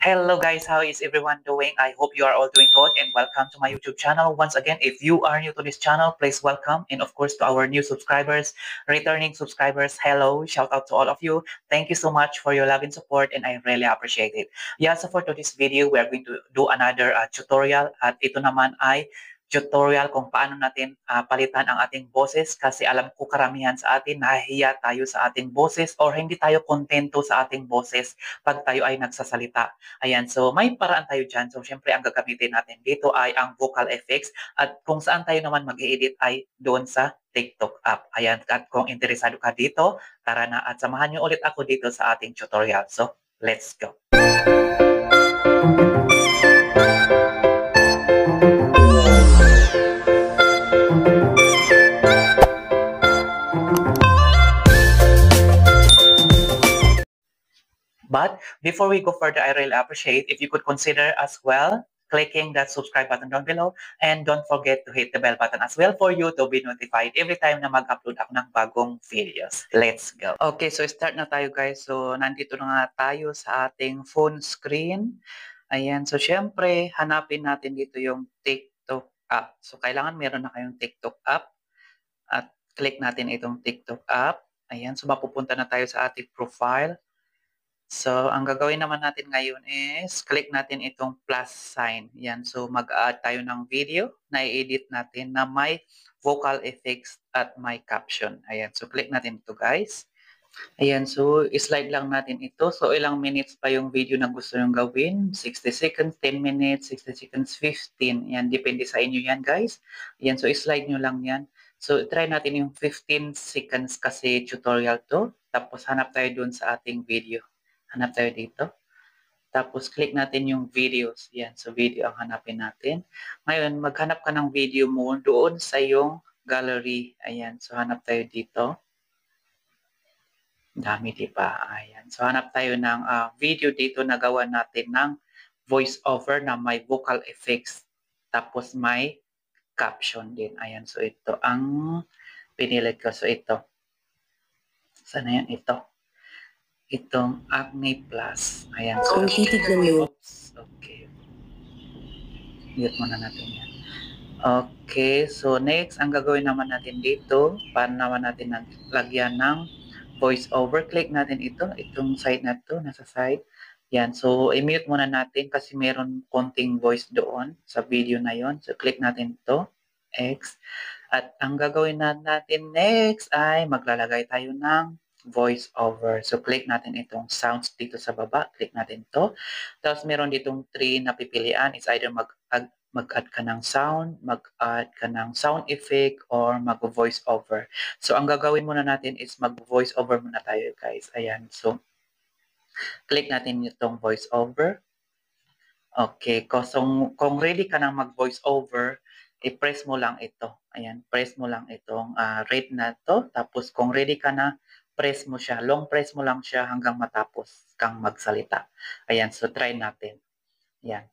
Hello guys, how is everyone doing? I hope you are all doing good and welcome to my YouTube channel. Once again, if you are new to this channel, please welcome. And of course to our new subscribers, returning subscribers, hello, shout out to all of you. Thank you so much for your love and support and I really appreciate it. Yeah, so for today's video, we are going to do another tutorial at ito naman ay tutorial kung paano natin palitan ang ating boses kasi alam ko karamihan sa atin nahihiya tayo sa ating boses or hindi tayo kontento sa ating boses pag tayo ay nagsasalita. Ayan, so may paraan tayo dyan. So, syempre, ang gagamitin natin dito ay ang vocal effects at kung saan tayo naman mag-i-edit ay doon sa TikTok app. Ayan, at kung interesado ka dito, tara na at samahan nyo ulit ako dito sa ating tutorial. So, let's go! But before we go further, I really appreciate if you could consider as well clicking that subscribe button down below and don't forget to hit the bell button as well for you to be notified every time na mag-upload ako ng bagong videos. Let's go! Okay, so start na tayo guys. So nandito na nga tayo sa ating phone screen. Ayan, so syempre hanapin natin dito yung TikTok app. So kailangan meron na kayong TikTok app at click natin itong TikTok app. Ayan, so mapupunta na tayo sa ating profile. So, ang gagawin naman natin ngayon is click natin itong plus sign. Yan. So, mag-add tayo ng video na i-edit natin na may vocal effects at may caption. Ayan. So, click natin ito guys. Ayan. So, slide lang natin ito. So, ilang minutes pa yung video na gusto nyo gawin? 60 seconds, 10 minutes, 60 seconds, 15. Yan. Depende sa inyo yan guys. Ayan. So, slide nyo lang yan. So, try natin yung 15 seconds kasi tutorial to. Tapos, hanap tayo dun sa ating video. Hanap tayo dito. Tapos, click natin yung videos. Yan. So, video ang hanapin natin. Ngayon, maghanap ka ng video mo doon sa yung gallery. Ayan. So, hanap tayo dito. Dami, diba? Ayan. So, hanap tayo ng video dito na gawa natin ng voice over na may vocal effects. Tapos, may caption din. Ayan. So, ito ang pinili ko. So, ito. Sana yan? Ito. Itong Acne Plus. Ayan. So, Kung titignan mo. Oops. Okay. Mute muna natin yan. Okay. So, next, ang gagawin naman natin dito, para naman natin lagyan ng voice over. Click natin ito. Itong side na to, nasa side. Yan. So, i-mute muna natin kasi meron konting voice doon sa video na yon. So, click natin ito. X. At ang gagawin natin next ay maglalagay tayo ng voice over. So, click natin itong sounds dito sa baba. Click natin to. Tapos, meron ditong 3 na pipilian. It's either mag-add ka ng sound, mag-add ka ng sound effect, or mag-voice over. So, ang gagawin muna natin is mag-voice over muna tayo, guys. Ayan. So, click natin itong voice over. Okay. Kung ready ka nang mag-voice over, i-press mo lang ito. Ayan. Press mo lang itong rate na to. Tapos, kung ready ka na, press mo siya. Long press mo lang siya hanggang matapos kang magsalita. Ayan. So, try natin. Ayan.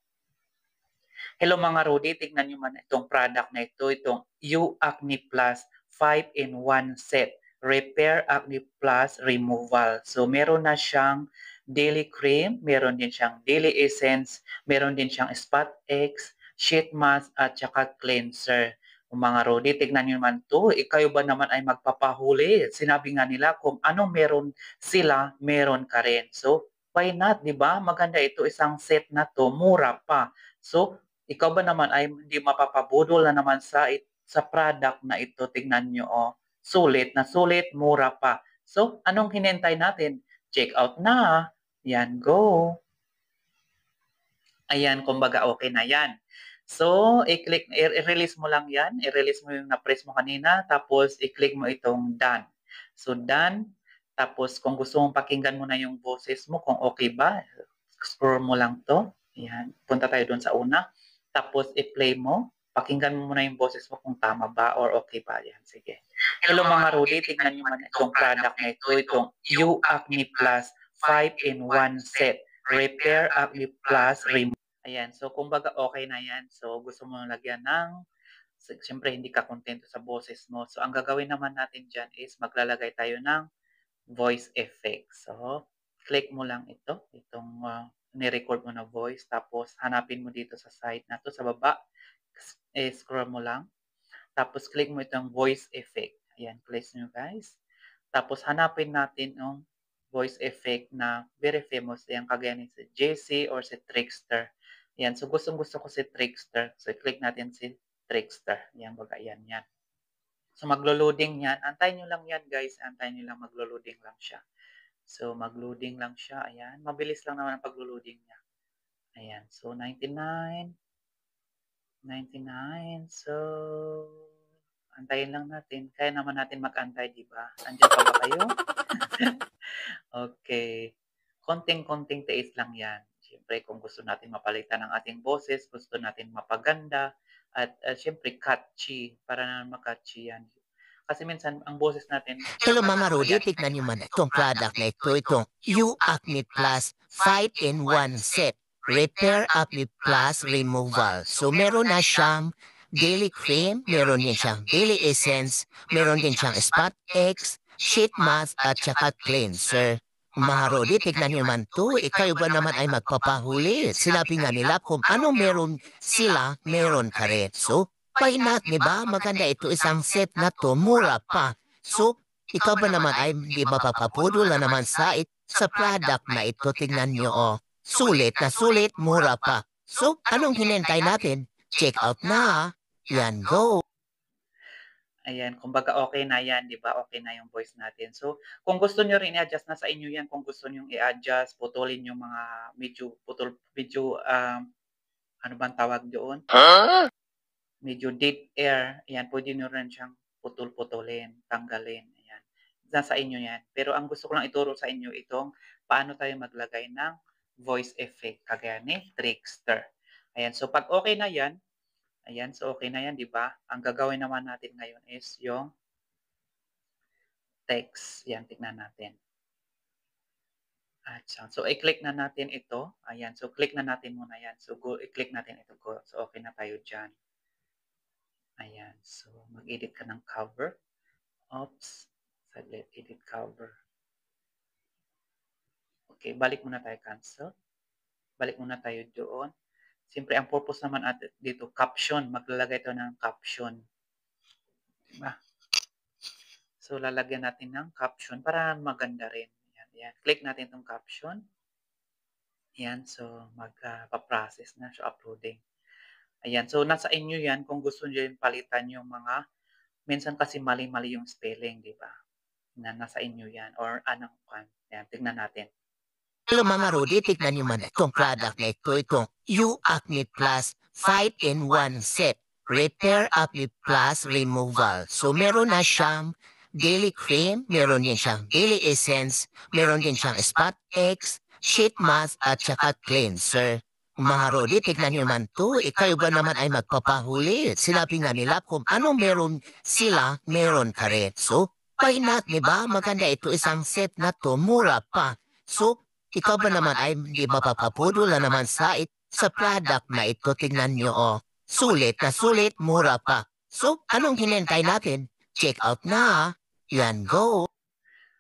Hello mga Rudy, tignan nyo man itong product na ito, itong U Acne Plus 5-in-1 set. Repair Acne Plus Removal. So meron na siyang daily cream, meron din siyang daily essence, meron din siyang spot X, sheet mask at saka cleanser. Mga Rudy, tignan nyo naman to. Ikaw ba naman ay magpapahuli? Sinabi nga nila kung anong meron sila, meron ka rin. So, why not, di ba? Maganda ito, isang set na to, mura pa. So, ikaw ba naman ay hindi mapapabudol na naman sa product na ito? Tignan nyo, oh. Sulit na sulit, mura pa. So, anong hinintay natin? Check out na. Yan, go. Ayan, kumbaga okay na yan. So, i-release mo lang yan. I-release mo yung na-press mo kanina. Tapos, i-click mo itong done. So, done. Tapos, kung gusto mong pakinggan mo na yung boses mo, kung okay ba, scroll mo lang to. Ayan. Punta tayo dun sa una. Tapos, i-play mo. Pakinggan mo muna yung boses mo kung tama ba or okay ba. Yan. Sige. Hello mga Rudy, tignan nyo man itong product na ito. Itong U Acne Plus 5-in-1 set. Repair Acne Plus Remove. Ayan, so kumbaga okay na yan. So gusto mo lagyan ng, siyempre hindi ka kontento sa boses mo. So ang gagawin naman natin dyan is maglalagay tayo ng voice effect. So click mo lang ito, itong ni-record mo na voice. Tapos, hanapin mo dito sa side na to sa baba. Scroll mo lang. Tapos, click mo itong voice effect. Ayan, click nyo guys. Tapos, hanapin natin yung voice effect na very famous. Ayan, kagaya ni si JC or si Trickster. Ayan, so gustong-gusto ko si Trickster. So, click natin si Trickster. Ayan, baga, ayan, yan. So, maglo-loading yan. Antayin nyo lang yan, guys. Antayin nyo lang, maglo-loading lang siya. So, mag-loading lang siya. Ayan, mabilis lang naman ang paglo-loading niya. Ayan, so 99. 99. So, antayin lang natin. Kaya naman natin mag-antay, di ba? Andiyan pa ba kayo? Okay. Konting-konting tiis lang yan. Siyempre, kung gusto natin mapalitan ang ating boses, gusto natin mapaganda, at siyempre, catchy. Para naman makatchy yan. Kasi minsan, ang boses natin, Hello Mama Rudy, ayan. tignan niyo man itong product na ito, itong You Acne Plus 5-in-1 set. Repair Acne Plus Removal. So meron na siyang daily cream, meron din siyang daily essence, meron din siyang spot X, sheet mask at saka cleanser. Mga Rudy, tignan niyo man to, kayo ba naman ay magpapahuli? Sinabi nga nila kung ano meron sila, meron ka rin. So, why not, di ba? Maganda ito isang set na to, mura pa. So, ikaw ba naman ay hindi mapapapudol na naman sa product na ito? Tingnan nyo, oh. Sulit na sulit, mura pa. So, anong hinintay natin? Check out na, yan, go. Ayan, kumbaga okay na yan, 'di ba? Okay na yung voice natin. So, kung gusto niyo rin i-adjust na sa inyo yan, kung gusto niyo i-adjust, putulin yung mga medyo ano bang tawag doon? Medyo dead air, ayan, pwede niyo rin siyang putol-putulin, tanggalin, ayan. Nasa inyo yan. Pero ang gusto ko lang ituro sa inyo itong paano tayo maglagay ng voice effect, kagaya ni Trickster. Ayan, so pag okay na yan, ayan, so okay na yan, 'di ba? Ang gagawin naman natin ngayon is yung text. Yan, tignan natin. At so, i-click na natin ito. Ayan, so click na natin muna yan. So, go, i-click natin ito. Go. So, okay na tayo dyan. Ayan, so mag-edit ka ng cover. Oops, saglit, edit cover. Okay, balik muna tayo cancel. Balik muna tayo doon. Siyempre, ang purpose naman dito, caption. Maglalagay ito ng caption. Diba? So, lalagyan natin ng caption para maganda rin. Yan. Click natin itong caption. Yan. So, magpa-process na siya uploading. Ayan. So, nasa inyo yan kung gusto nyo yung palitan yung mga, minsan kasi mali-mali yung spelling, di ba? Nasa inyo yan. Or anong kan. Yan. Tignan natin. Hello Mama Rudy, tignan niyo man itong product na ito, itong You Acne Plus 5-in-1 set. Repair Acne Plus Removal. So meron na siyang daily cream, meron din siyang daily essence, meron din siyang spot X, sheet mask at saka cleanser. Mga Rudy, tignan niyo man to, kayo ba naman ay magpapahuli? Sinabi nga nila kung ano meron sila, meron ka rin. So, why not, di ba? Maganda ito isang set na to, mura pa. So, ikaw ba naman ay hindi mapapapudol na naman sa product na ito? Tingnan nyo, oh. Sulit na sulit, mura pa. So, anong hinintay natin? Check out na, yan, go.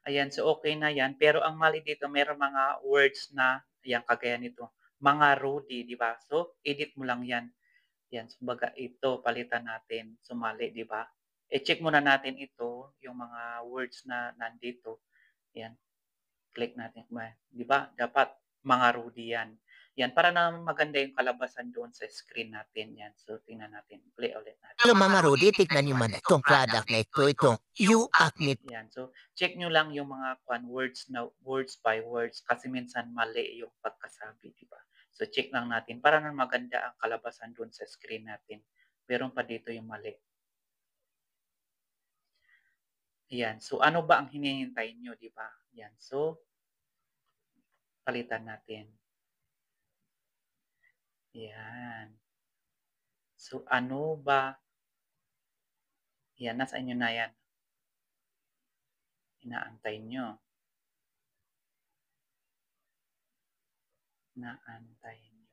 Ayan. So, okay na yan. Pero ang mali dito, meron mga words na, ayan, kagaya nito. Mga Rudy, di ba? So, edit mo lang yan. Yan, kumbaga ito, palitan natin, sumali, di ba? I-check muna natin ito, yung mga words na nandito. Yan, click natin. Di ba? Dapat mga Rudy yan. Yan, para na maganda yung kalabasan doon sa screen natin. Yan, so tingnan natin. Play ulit natin. Hello Mama Rudy, tignan nyo man itong product na ito, itong You Acne. Yan, so check nyo lang yung mga words na words by words kasi minsan mali yung pagkasabi, di ba? So check lang natin para na maganda ang kalabasan doon sa screen natin. Meron pa dito yung mali. Yan. So, ano ba ang hinihintay nyo, di ba? Yan. So, palitan natin. Yan. So, ano ba? Yan. Nasa inyo na yan. Inaantay nyo. Inaantay nyo.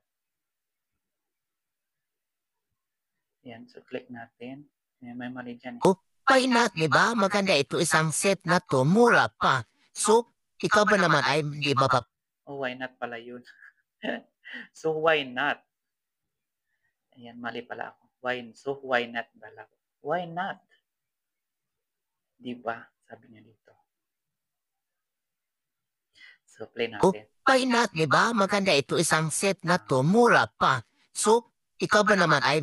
Yan. So, click natin. May mali dyan. Oh, why not, di ba? Maganda ito isang set na to, mura pa. So, ikaw ba naman ay hindi mapapapudol? Oh, why not pala yun? So, why not? Ayan, mali pala ako. Why not pala? Why not? Di ba? Sabi niya dito. So, play natin. Why not, di ba? Maganda ito, isang set na to, mura pa. So, ikaw ba naman ay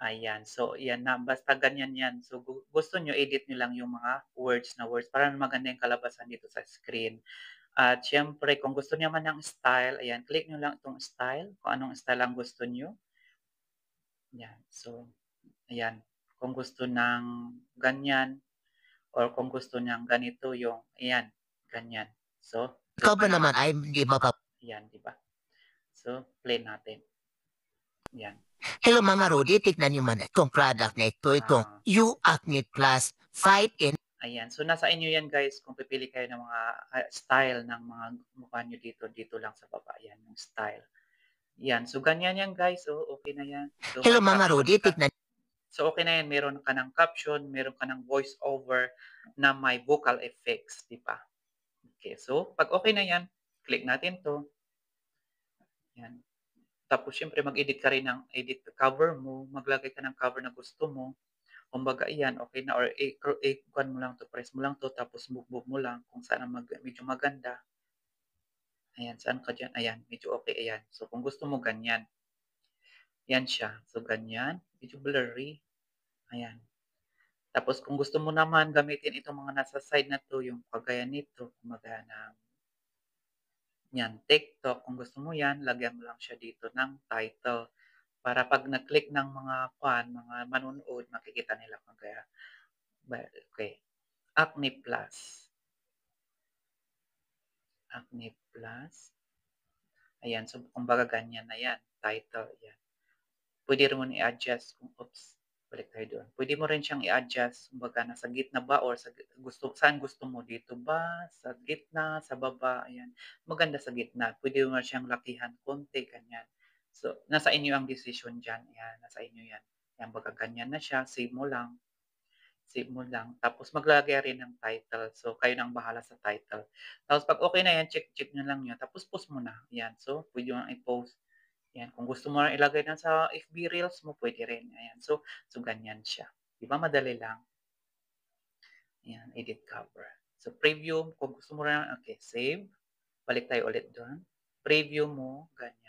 Ayan. So, yan na. Basta ganyan yan. So, gusto nyo, edit nyo lang yung mga words para maganda yung kalabasan dito sa screen. At syempre, kung gusto niyo man ng style, ayan, click nyo lang itong style. Kung anong style ang gusto nyo. Ayan. So, ayan. Kung gusto ng ganyan, or kung gusto niyang ganito yung, ayan, ganyan. So, ikaw ba naman ay di ba pa? ayan, di ba? So, play natin. Ayan. Hello mga Rudy, tignan niyo man itong product na ito, itong U-Acne Plus Fight in. Ayan. So, nasa inyo yan guys, kung pipili kayo ng mga style ng mga mukha nyo dito lang sa baba. Ayan, yung style. Ayan. So, ganyan yan guys. So, okay na yan. So, hello mga Rudy, tignan. So, okay na yan. Meron ka ng caption, meron ka ng voice over na may vocal effects, di ba? Okay. So, pag okay na yan, click natin to. Yan. Tapos, syempre, mag-edit ka rin ng edit cover mo. Maglagay ka ng cover na gusto mo. Kumbaga, iyan, okay na. Or, i-kuan mo lang to, press mo lang to, tapos move mo lang kung saan medyo maganda. Ayan, saan ka dyan? Ayan, medyo okay, ayan. So, kung gusto mo, ganyan. Yan siya. So, ganyan. Medyo blurry. Ayan. Tapos, kung gusto mo naman gamitin itong mga nasa side na to, yung kagaya nito, kumbaga na yan, TikTok, kung gusto mo yan, lagyan mo lang siya dito ng title. Para pag nag-click ng mga mga manunood, makikita nila kung kaya. Okay. Acne Plus. Acne Plus. Ayan, so kumbaga ganyan na yan. Title, yan. Pwede rin mo i-adjust kung, balik tayo doon. Pwede mo rin siyang i-adjust, kumbaga nasa gitna ba or saan gusto mo, dito ba, sa gitna, sa baba, ayan. Maganda sa gitna. Pwede mo siyang lakihan konti, ganyan. So, nasa inyo ang decision dyan. Ayan, nasa inyo yan. Ayan, baga ganyan na siya. Save mo lang. Save mo lang. Tapos maglagay rin ng title. So, kayo nang bahala sa title. Tapos pag okay na yan, check nyo lang yun. Tapos post mo na. Ayan, so pwede mo i-post. Ayan, kung gusto mo na ilagay na sa FB Reels mo, pwede rin. Ayan, so ganyan siya. Di ba madali lang? Ayan, edit cover. So, preview. Kung gusto mo na, okay, save. Balik tayo ulit doon. Preview mo, ganyan.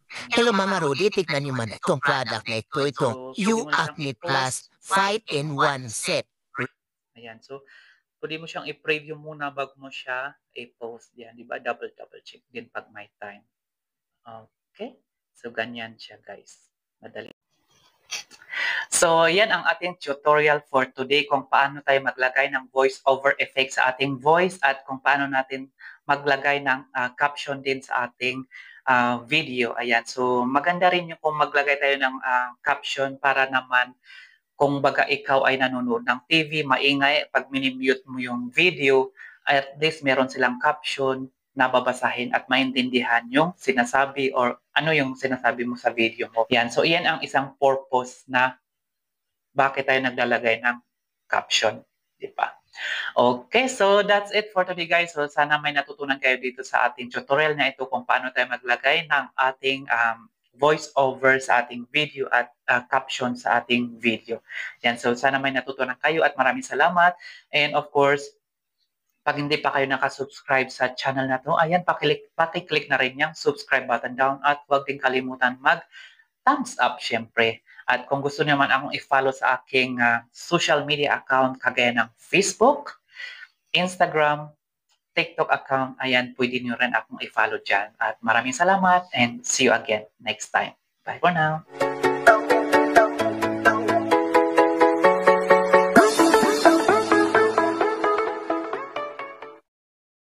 Hello mga Rudy, tignan niyo man itong product na ito, itong U-Acne Plus Fight in One Set. Ayan, so pwede mo siyang i-preview muna bago mo siya i-post. Yan, di ba? Double check din pag may time. Okay? So, ganyan siya, guys. Madali. So, yan ang ating tutorial for today kung paano tayo maglagay ng voice over effect sa ating voice at kung paano natin maglagay ng caption din sa ating video. Ayan. So, maganda rin yung kung maglagay tayo ng caption para naman kung baga ikaw ay nanonood ng TV, maingay, pag minimute mo yung video, at least meron silang caption na babasahin at maintindihan yung sinasabi or ano yung sinasabi mo sa video mo. Yan. So, iyan ang isang purpose na bakit tayo naglalagay ng caption. Di ba? Okay, so that's it for today guys. So sana may natutunan kayo dito sa ating tutorial na ito kung paano tayo maglagay ng ating voice over sa ating video at caption sa ating video. Yan, so sana may natutunan kayo at maraming salamat. And of course, pag hindi pa kayo nakasubscribe sa channel na to, ayan, pakiclick na rin yung subscribe button down at huwag din kalimutan mag-thumbs up syempre. At kung gusto niyo man akong i-follow sa aking social media account kagaya ng Facebook, Instagram, TikTok account, ayan, pwede niyo rin akong i-follow dyan. At maraming salamat and see you again next time. Bye for now.